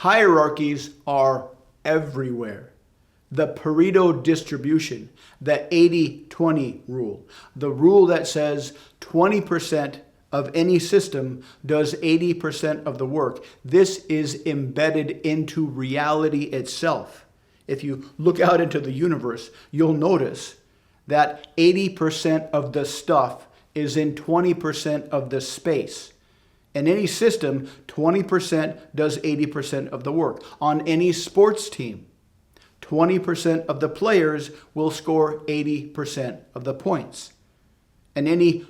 Hierarchies are everywhere. The Pareto distribution, the 80-20 rule, the rule that says 20% of any system does 80% of the work. This is embedded into reality itself. If you look out into the universe, you'll notice that 80% of the stuff is in 20% of the space. In any system, 20% does 80% of the work. On any sports team, 20% of the players will score 80% of the points. In any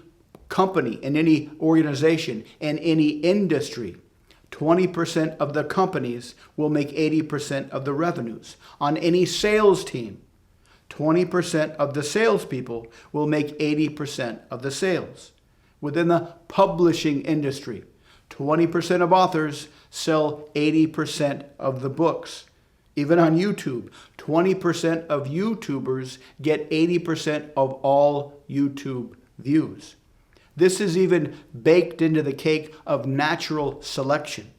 company, in any organization, in any industry, 20% of the companies will make 80% of the revenues. On any sales team, 20% of the salespeople will make 80% of the sales. Within the publishing industry, 20% of authors sell 80% of the books. Even on YouTube, 20% of YouTubers get 80% of all YouTube views. This is even baked into the cake of natural selection.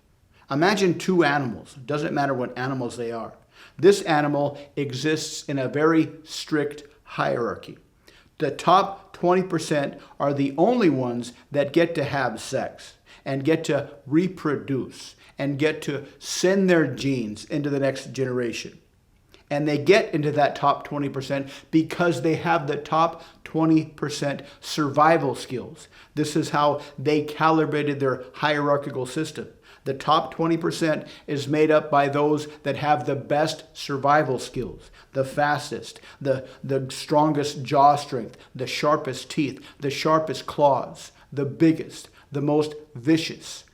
Imagine two animals. It doesn't matter what animals they are. This animal exists in a very strict hierarchy. The top 20% are the only ones that get to have sex and get to reproduce and get to send their genes into the next generation. And they get into that top 20% because they have the top 20% survival skills. This is how they calibrated their hierarchical system. The top 20% is made up by those that have the best survival skills, the fastest, the strongest jaw strength, the sharpest teeth, the sharpest claws, the biggest, the most vicious,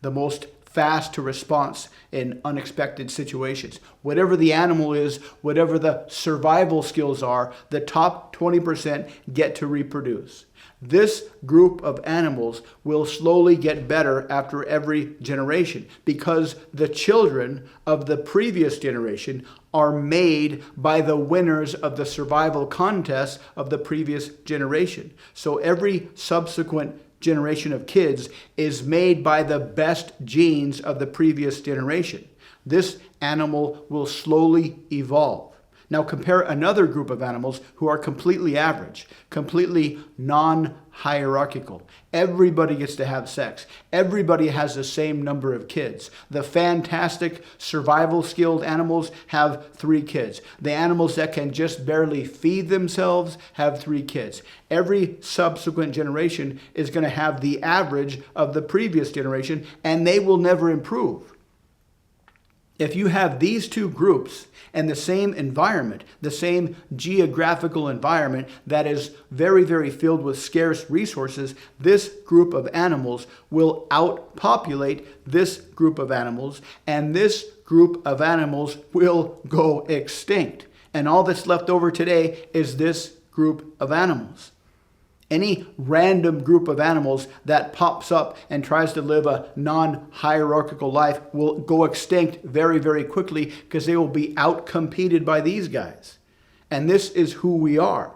the most fast to response in unexpected situations. Whatever the animal is, whatever the survival skills are, the top 20% get to reproduce. This group of animals will slowly get better after every generation because the children of the previous generation are made by the winners of the survival contest of the previous generation. So every subsequent generation of kids is made by the best genes of the previous generation. This animal will slowly evolve. Now compare another group of animals who are completely average, completely non-hierarchical. Everybody gets to have sex. Everybody has the same number of kids. The fantastic survival skilled animals have 3 kids. The animals that can just barely feed themselves have 3 kids. Every subsequent generation is going to have the average of the previous generation, and they will never improve. If you have these two groups and the same environment, the same geographical environment that is very, very filled with scarce resources, this group of animals will outpopulate this group of animals, and this group of animals will go extinct. And all that's left over today is this group of animals. Any random group of animals that pops up and tries to live a non-hierarchical life will go extinct very, very quickly because they will be outcompeted by these guys. And this is who we are.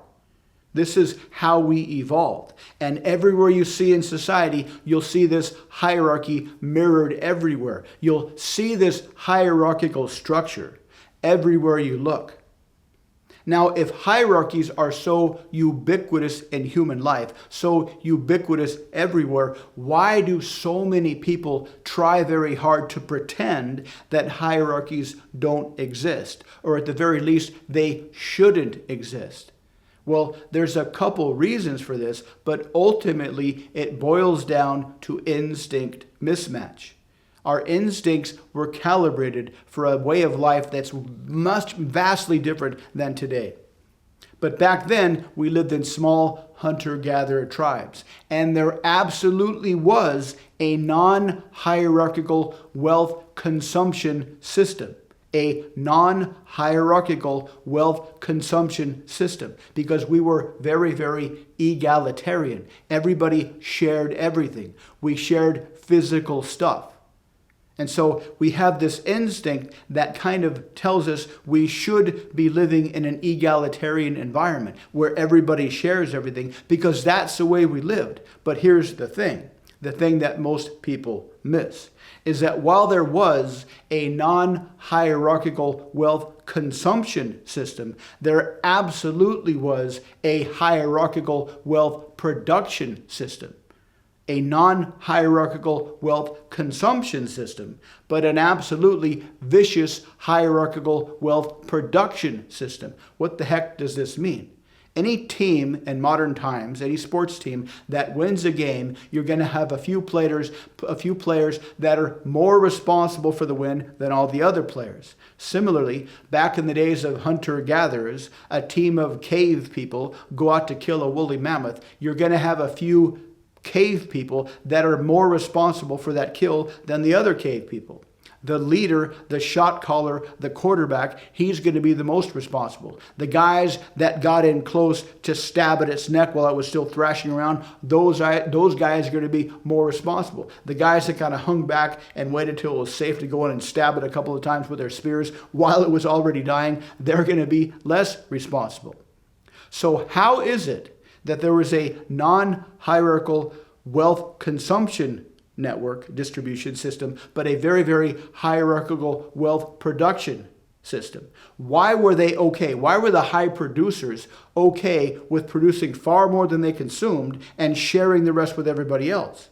This is how we evolved. And everywhere you see in society, you'll see this hierarchy mirrored everywhere. You'll see this hierarchical structure everywhere you look. Now, if hierarchies are so ubiquitous in human life, so ubiquitous everywhere, why do so many people try very hard to pretend that hierarchies don't exist? Or at the very least, they shouldn't exist? Well, there's a couple reasons for this, but ultimately it boils down to instinct mismatch. Our instincts were calibrated for a way of life that's vastly different than today. But back then, we lived in small hunter-gatherer tribes, and there absolutely was a non-hierarchical wealth consumption system. A non-hierarchical wealth consumption system, because we were very, very egalitarian. Everybody shared everything. We shared physical stuff. And so we have this instinct that kind of tells us we should be living in an egalitarian environment where everybody shares everything because that's the way we lived. But here's the thing. the thing that most people miss, is that while there was a non-hierarchical wealth consumption system, there absolutely was a hierarchical wealth production system. A non-hierarchical wealth consumption system, but an absolutely vicious hierarchical wealth production system. What the heck does this mean? Any team in modern times, any sports team that wins a game, you're going to have a few players that are more responsible for the win than all the other players. Similarly, back in the days of hunter-gatherers, a team of cave people go out to kill a woolly mammoth. You're going to have a few cave people that are more responsible for that kill than the other cave people. The leader, the shot caller, the quarterback, he's going to be the most responsible. The guys that got in close to stab at its neck while it was still thrashing around, those guys are going to be more responsible. The guys that kind of hung back and waited till it was safe to go in and stab it a couple of times with their spears while it was already dying, they're going to be less responsible. So how is it that there was a non-hierarchical wealth consumption network distribution system, but a very, very hierarchical wealth production system? Why were they okay? Why were the high producers okay with producing far more than they consumed and sharing the rest with everybody else?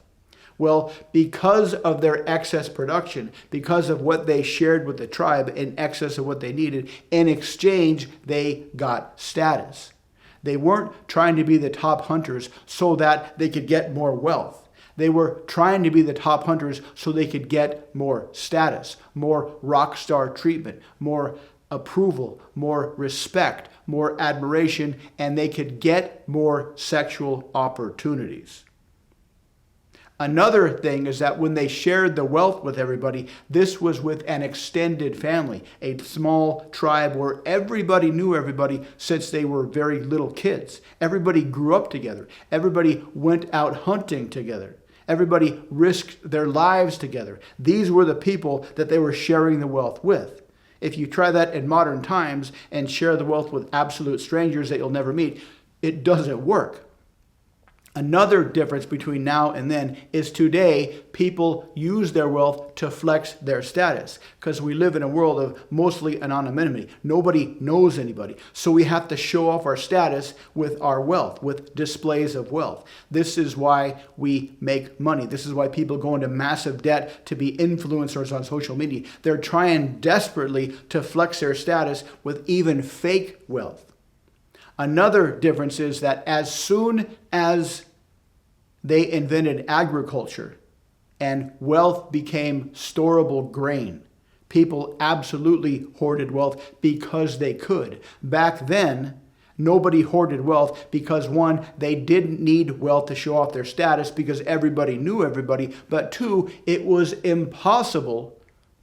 Well, because of their excess production, because of what they shared with the tribe in excess of what they needed, in exchange, they got status. They weren't trying to be the top hunters so that they could get more wealth. They were trying to be the top hunters so they could get more status, more rock star treatment, more approval, more respect, more admiration, and they could get more sexual opportunities. Another thing is that when they shared the wealth with everybody, this was with an extended family, a small tribe where everybody knew everybody since they were very little kids. Everybody grew up together. Everybody went out hunting together. Everybody risked their lives together. These were the people that they were sharing the wealth with. If you try that in modern times and share the wealth with absolute strangers that you'll never meet, it doesn't work. Another difference between now and then is today people use their wealth to flex their status because we live in a world of mostly anonymity. Nobody knows anybody. So we have to show off our status with our wealth, with displays of wealth. This is why we make money. This is why people go into massive debt to be influencers on social media. They're trying desperately to flex their status with even fake wealth. Another difference is that as soon as they invented agriculture and wealth became storable grain, people absolutely hoarded wealth because they could. Back then, nobody hoarded wealth because, one, they didn't need wealth to show off their status because everybody knew everybody, but two, it was impossible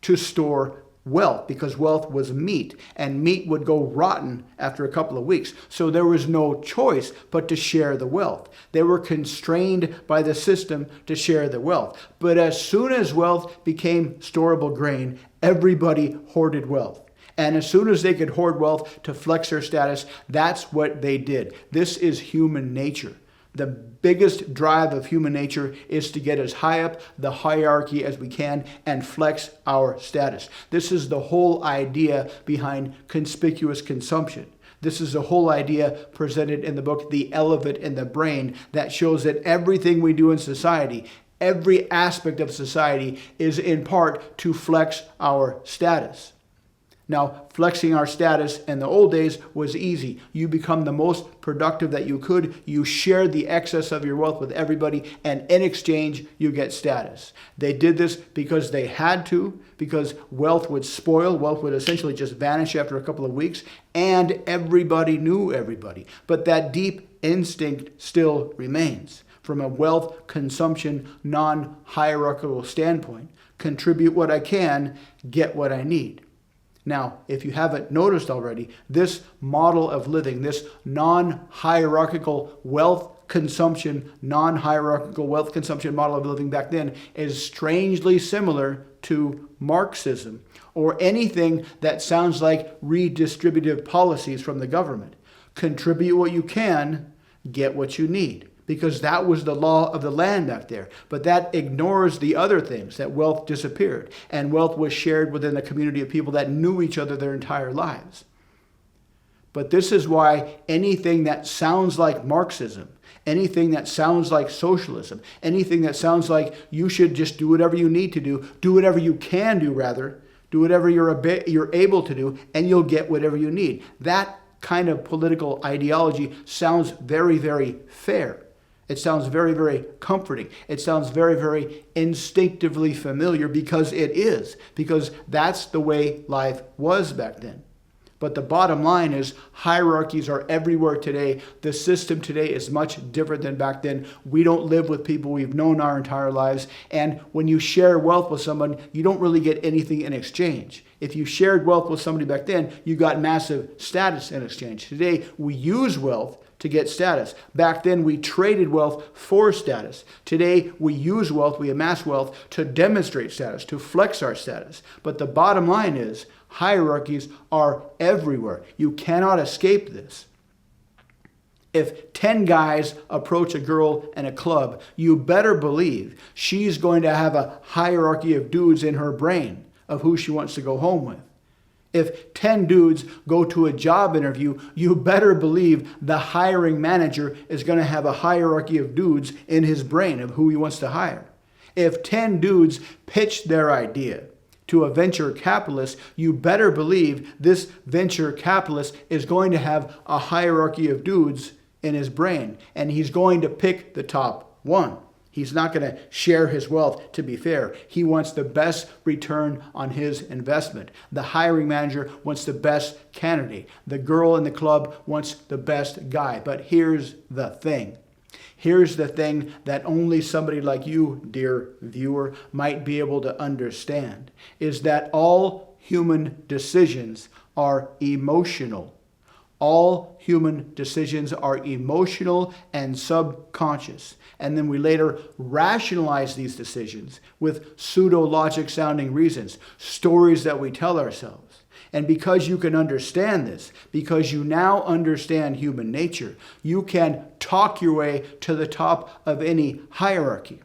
to store wealth because wealth was meat and meat would go rotten after a couple of weeks. So there was no choice but to share the wealth. They were constrained by the system to share the wealth. But as soon as wealth became storable grain, everybody hoarded wealth. And as soon as they could hoard wealth to flex their status, that's what they did. This is human nature. The biggest drive of human nature is to get as high up the hierarchy as we can and flex our status. This is the whole idea behind conspicuous consumption. This is the whole idea presented in the book, The Elephant in the Brain, that shows that everything we do in society, every aspect of society, is in part to flex our status. Now, flexing our status in the old days was easy. You become the most productive that you could. You shared the excess of your wealth with everybody, and in exchange, you get status. They did this because they had to, because wealth would spoil. Wealth would essentially just vanish after a couple of weeks, and everybody knew everybody. But that deep instinct still remains. From a wealth consumption, non-hierarchical standpoint, contribute what I can, get what I need. Now, if you haven't noticed already, this model of living, this non-hierarchical wealth consumption, non-hierarchical wealth consumption model of living back then is strangely similar to Marxism or anything that sounds like redistributive policies from the government. Contribute what you can, get what you need. because that was the law of the land back there. But that ignores the other things, that wealth disappeared, and wealth was shared within a community of people that knew each other their entire lives. But this is why anything that sounds like Marxism, anything that sounds like socialism, anything that sounds like you should just do whatever you need to do whatever you can do rather, do whatever you're able to do, and you'll get whatever you need. That kind of political ideology sounds very, very fair. It sounds very, very comforting. It sounds very, very instinctively familiar because it is, because that's the way life was back then. But the bottom line is hierarchies are everywhere today. The system today is much different than back then. We don't live with people we've known our entire lives. And when you share wealth with someone, you don't really get anything in exchange. If you shared wealth with somebody back then, you got massive status in exchange. Today, we use wealth to get status. Back then, we traded wealth for status. Today, we use wealth, we amass wealth to demonstrate status, to flex our status. But the bottom line is, hierarchies are everywhere. You cannot escape this. If 10 guys approach a girl in a club, you better believe she's going to have a hierarchy of dudes in her brain of who she wants to go home with. If 10 dudes go to a job interview, you better believe the hiring manager is going to have a hierarchy of dudes in his brain of who he wants to hire. If 10 dudes pitch their idea to a venture capitalist, you better believe this venture capitalist is going to have a hierarchy of dudes in his brain, and he's going to pick the top one. He's not going to share his wealth to be fair. He wants the best return on his investment. The hiring manager wants the best candidate. The girl in the club wants the best guy. But here's the thing. Here's the thing that only somebody like you, dear viewer, might be able to understand, is that all human decisions are emotional. All human decisions are emotional and subconscious. And then we later rationalize these decisions with pseudo-logic sounding reasons, stories that we tell ourselves. And because you can understand this, because you now understand human nature, you can talk your way to the top of any hierarchy.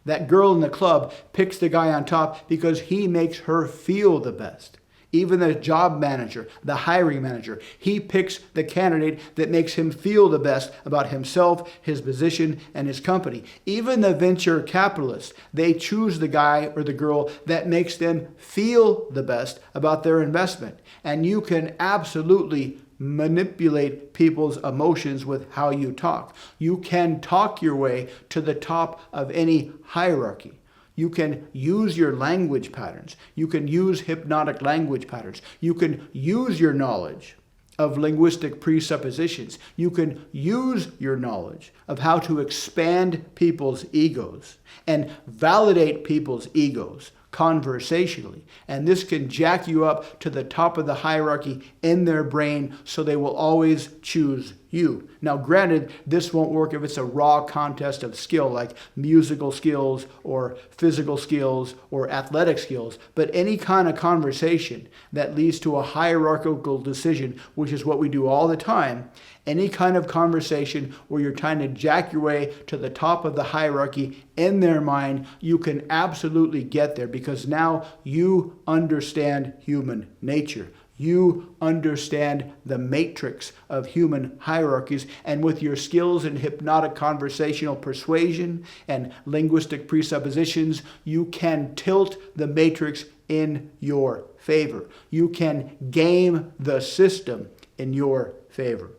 That girl in the club picks the guy on top because he makes her feel the best. Even the job manager, the hiring manager, he picks the candidate that makes him feel the best about himself, his position, and his company. Even the venture capitalists, they choose the guy or the girl that makes them feel the best about their investment. And you can absolutely manipulate people's emotions with how you talk. You can talk your way to the top of any hierarchy. You can use your language patterns. You can use hypnotic language patterns. You can use your knowledge of linguistic presuppositions. You can use your knowledge of how to expand people's egos and validate people's egos conversationally. And this can jack you up to the top of the hierarchy in their brain so they will always choose you. Now, granted, this won't work if it's a raw contest of skill like musical skills or physical skills or athletic skills, but any kind of conversation that leads to a hierarchical decision, which is what we do all the time, any kind of conversation where you're trying to jack your way to the top of the hierarchy in their mind, you can absolutely get there because now you understand human nature. You understand the matrix of human hierarchies, and with your skills in hypnotic conversational persuasion and linguistic presuppositions, you can tilt the matrix in your favor. You can game the system in your favor.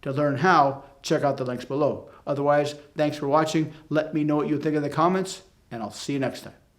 To learn how, check out the links below. Otherwise, thanks for watching. Let me know what you think in the comments, and I'll see you next time.